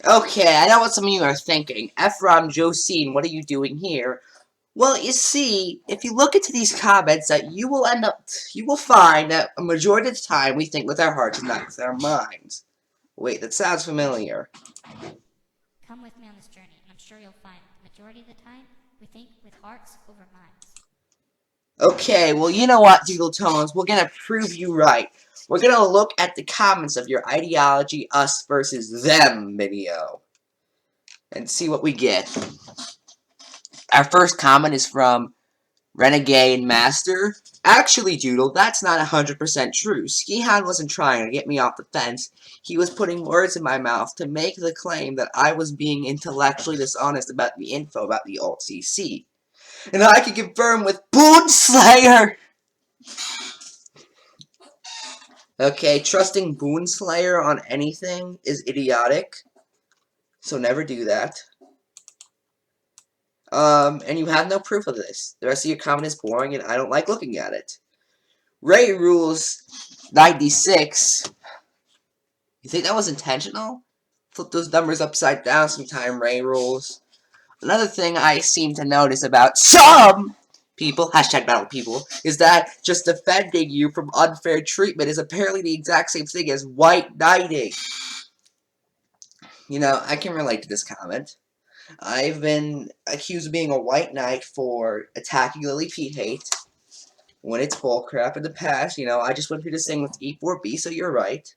Okay, I know what some of you are thinking. Ephrom, Josine, what are you doing here? Well, you see, if you look into these comments, that you will find that a majority of the time we think with our hearts and not with our minds. Wait, that sounds familiar. Come with me on this journey, and I'm sure you'll find the majority of the time we think with hearts over minds. Okay, well, you know what, Doodletones? We're gonna prove you right. We're gonna look at the comments of your ideology, us versus them video, and see what we get. Our first comment is from Renegade Master. Actually, Doodle, that's not 100% true. Skihan wasn't trying to get me off the fence. He was putting words in my mouth to make the claim that I was being intellectually dishonest about the info about the alt CC. And I can confirm with Boonslayer! Okay, trusting Boonslayer on anything is idiotic. So never do that. And you have no proof of this. The rest of your comment is boring and I don't like looking at it. Ray Rules 96. You think that was intentional? Flip those numbers upside down sometime, Ray Rules. Another thing I seem to notice about some people, hashtag battle people, is that just defending you from unfair treatment is apparently the exact same thing as white knighting. You know, I can relate to this comment. I've been accused of being a white knight for attacking Lily Pete hate when it's bullcrap in the past. You know, I just went through this thing with E4B, so you're right.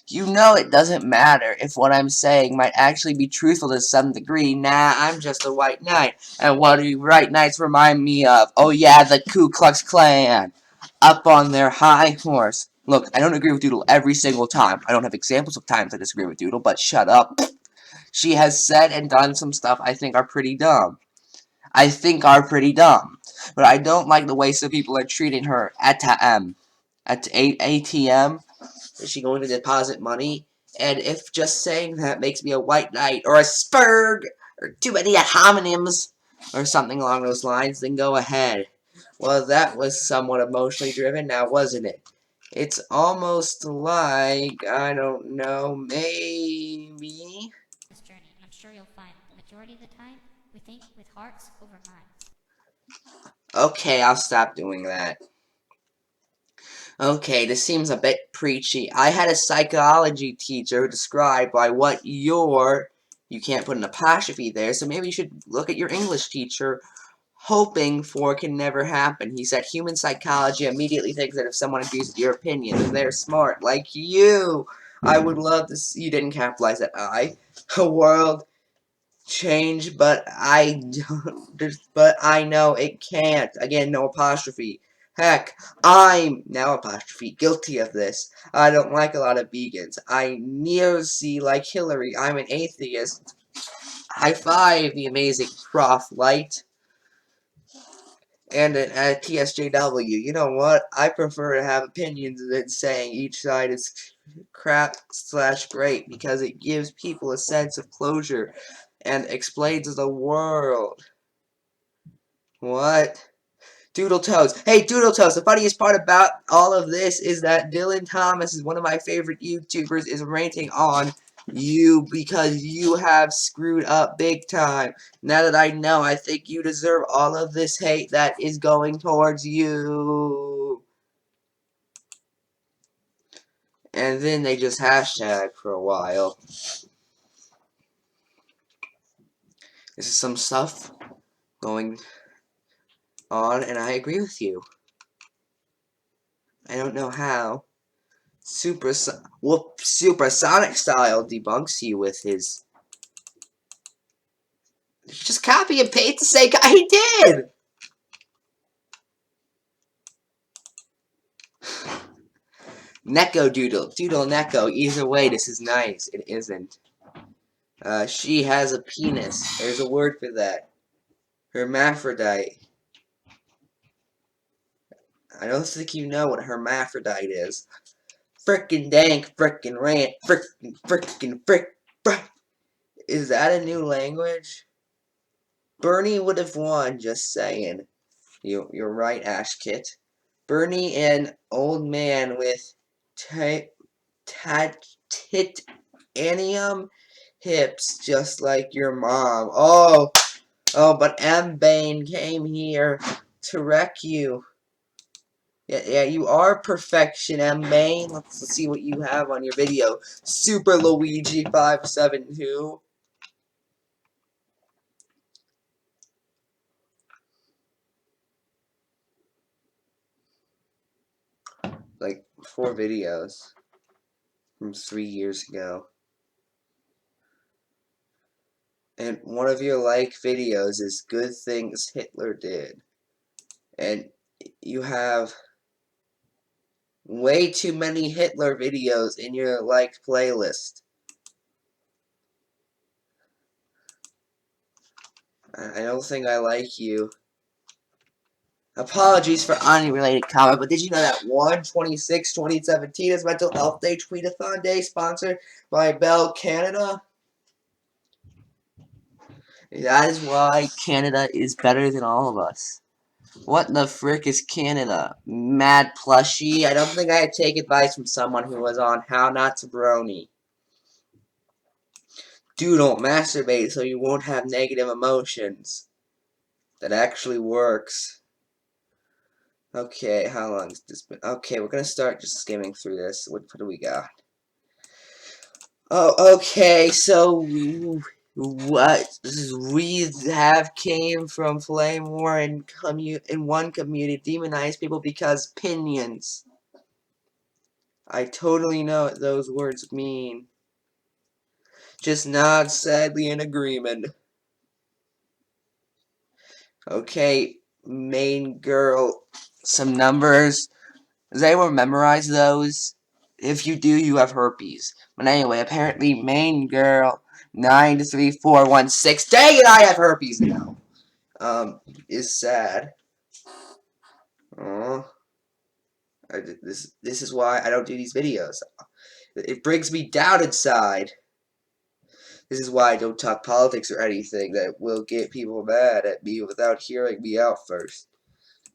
You know it doesn't matter if what I'm saying might actually be truthful to some degree. Nah, I'm just a white knight. And what do white knights remind me of? Oh yeah, the Ku Klux Klan. Up on their high horse. Look, I don't agree with Doodle every single time. I don't have examples of times I disagree with Doodle, but shut up. She has said and done some stuff I think are pretty dumb. But I don't like the way some people are treating her at ATM. Is she going to deposit money? And if just saying that makes me a white knight, or a spurg, or too many homonyms, or something along those lines, then go ahead. Well, that was somewhat emotionally driven now, wasn't it? It's almost like, I don't know, maybe... This journey, and I'm sure you'll find the majority of the time we think with hearts over minds. Okay, I'll stop doing that. Okay, this seems a bit preachy. I had a psychology teacher who described why what you can't put an apostrophe there, so maybe you should look at your English teacher, hoping for can never happen. He said human psychology immediately thinks that if someone agrees with your opinion, then they're smart, like you. I would love to see, you didn't capitalize that I. A world change, but but I know it can't. Again, no apostrophe. Heck, I'm, now apostrophe, guilty of this. I don't like a lot of vegans. I neo-see like Hillary. I'm an atheist. High five, the amazing Prof. Light. And at TSJW. You know what? I prefer to have opinions than saying each side is crap slash great, because it gives people a sense of closure and explains the world. What? Doodletones. Hey, Doodletones, the funniest part about all of this is that Dylan Thomas is one of my favorite YouTubers, is ranting on you because you have screwed up big time. Now that I know, I think you deserve all of this hate that is going towards you. And then they just hashtag for a while. This is some stuff going on, and I agree with you. I don't know how. Supersonic Style debunks you with his... Just copy and paste the same guy he did! Neko Doodle. Doodle Neko. Either way, this is nice. It isn't. She has a penis. There's a word for that. Hermaphrodite. I don't think you know what hermaphrodite is. Frickin' dank, frickin' rant, frickin' frick. Is that a new language? Bernie would have won, just saying. You're right, Ash Kit. Bernie, an old man with titanium hips just like your mom. Oh, but M. Bane came here to wreck you. Yeah, you are perfection, M. Bane. Let's see what you have on your video. Super Luigi 572. Like 4 videos from 3 years ago. And one of your like videos is good things Hitler did. And you have way too many Hitler videos in your liked playlist. I don't think I like you. Apologies for unrelated comment, but did you know that 1/26/2017 is Mental Health Day Tweetathon Day, sponsored by Bell Canada? That is why Canada is better than all of us. What the frick is Canada? Mad plushie? I don't think I take advice from someone who was on How Not to Brony. Don't masturbate so you won't have negative emotions. That actually works. Okay, how long has this been? Okay, we're gonna start just skimming through this. What do we got? Oh, okay, so what we have came from Flame War and in one community demonize people because opinions. I totally know what those words mean. Just nod sadly in agreement. Okay, main girl, some numbers. Does anyone memorize those? If you do, you have herpes. But anyway, apparently main girl 93416. Dang it, I have herpes now. Is sad. Aw. This is why I don't do these videos. It brings me down inside. This is why I don't talk politics or anything that will get people mad at me without hearing me out first.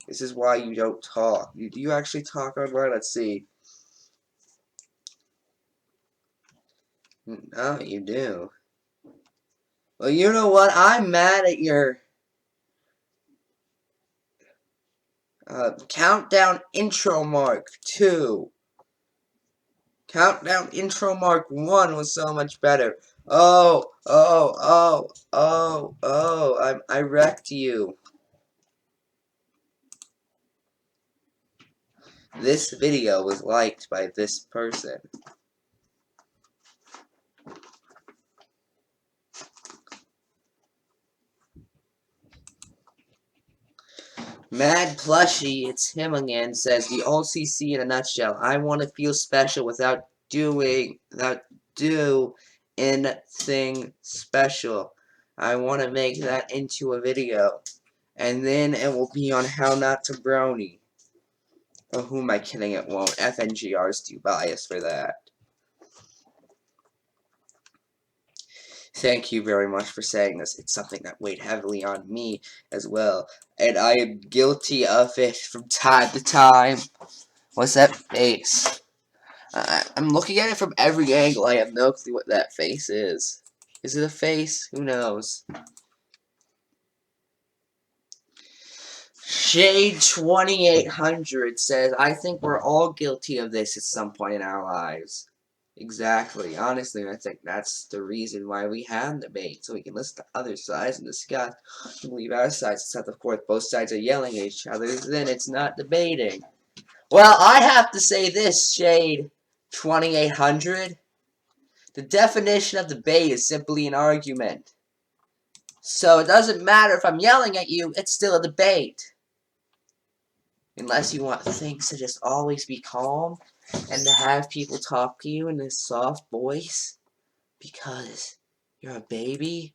This is why you don't talk. Do you actually talk online? Let's see. Oh, you do. Well, you know what? I'm mad at your countdown intro mark 2. Countdown intro mark 1 was so much better. I wrecked you. This video was liked by this person. Mad Plushie, it's him again, says the OCC in a nutshell. I want to feel special without do anything special. I want to make that into a video. And then it will be on How Not to Brony. Oh, who am I kidding? It won't. FNGR is too biased for that. Thank you very much for saying this. It's something that weighed heavily on me as well. And I am guilty of it from time to time. What's that face? I'm looking at it from every angle. I have no clue what that face is. Is it a face? Who knows? Shade 2800 says, I think we're all guilty of this at some point in our lives. Exactly. Honestly, I think that's the reason why we have debate, so we can listen to other sides and discuss and leave our sides, except of course both sides are yelling at each other, then it's not debating. Well, I have to say this, Shade 2800. The definition of debate is simply an argument. So it doesn't matter if I'm yelling at you, it's still a debate. Unless you want things to just always be calm and to have people talk to you in this soft voice because you're a baby.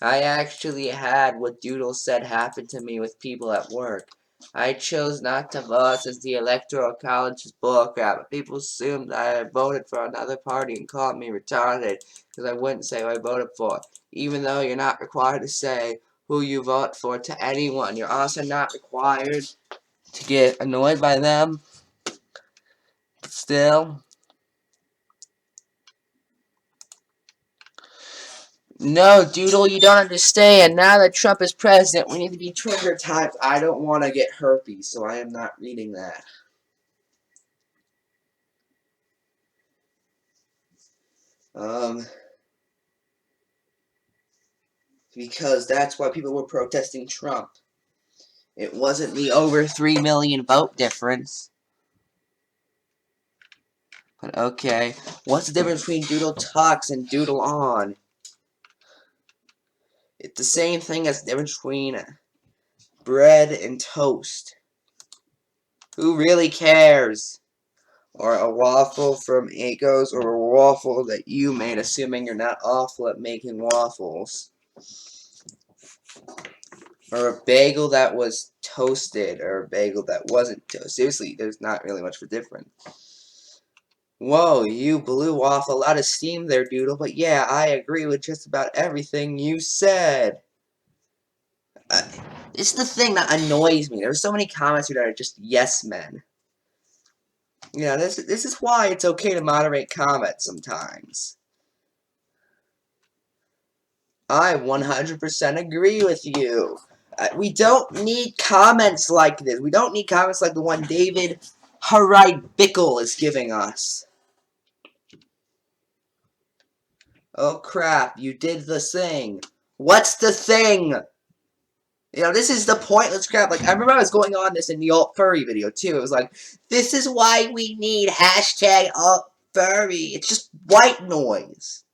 I actually had what Doodle said happen to me with people at work. I chose not to vote since the Electoral College is bullcrap, but people assumed I voted for another party and called me retarded because I wouldn't say who I voted for. Even though you're not required to say who you vote for to anyone, you're also not required to get annoyed by them. But still, No, Doodle, you don't understand. Now that Trump is president, we need to be trigger types. I don't want to get herpes, so I am not reading that. Because that's why people were protesting Trump. It wasn't the over 3 million vote difference. But okay, what's the difference between Doodle Talks and Doodle On? It's the same thing as the difference between bread and toast. Who really cares? Or a waffle from Egos, or a waffle that you made, assuming you're not awful at making waffles. Or a bagel that was toasted, or a bagel that wasn't toasted. Seriously, there's not really much of a difference. Whoa, you blew off a lot of steam there, Doodle, but yeah, I agree with just about everything you said. It's the thing that annoys me. There's so many comments here that are just yes men. Yeah, this is why it's okay to moderate comments sometimes. I 100% agree with you. We don't need comments like this. We don't need comments like the one David Harai Bickle is giving us. Oh crap, you did the thing. What's the thing? You know, this is the pointless crap. Like, I remember I was going on this in the alt furry video, too. It was like, this is why we need hashtag alt furry. It's just white noise.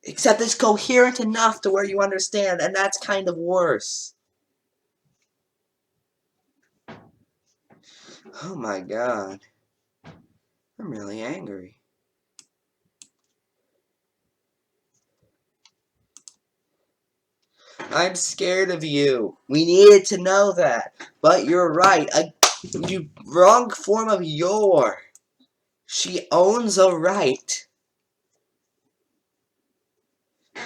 Except it's coherent enough to where you understand, and that's kind of worse. Oh my god. I'm really angry. I'm scared of you. We needed to know that. But you're right. You wrong form of your. She owns a right.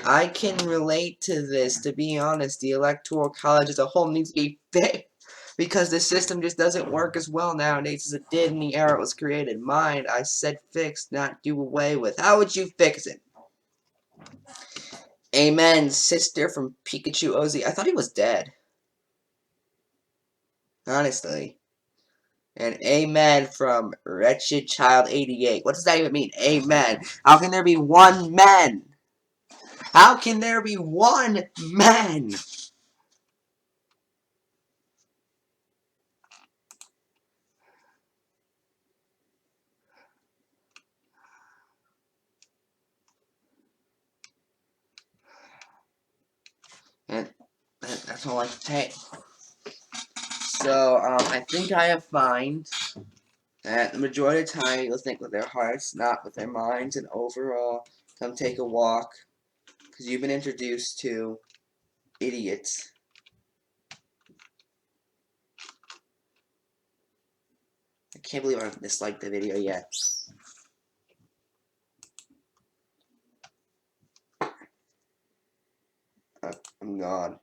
I can relate to this. To be honest, the Electoral College as a whole needs to be fixed. Because the system just doesn't work as well nowadays as it did in the era it was created. Mind, I said fix, not do away with. How would you fix it? Amen, sister from Pikachu Ozzy. I thought he was dead. Honestly. And amen from Wretched Child 88. What does that even mean? Amen. How can there be one man? How can there be one man? And that's all I can say. So, I think I have found that the majority of the time you'll think with their hearts, not with their minds, and overall, come take a walk, because you've been introduced to idiots. I can't believe I've disliked the video yet. I'm gone.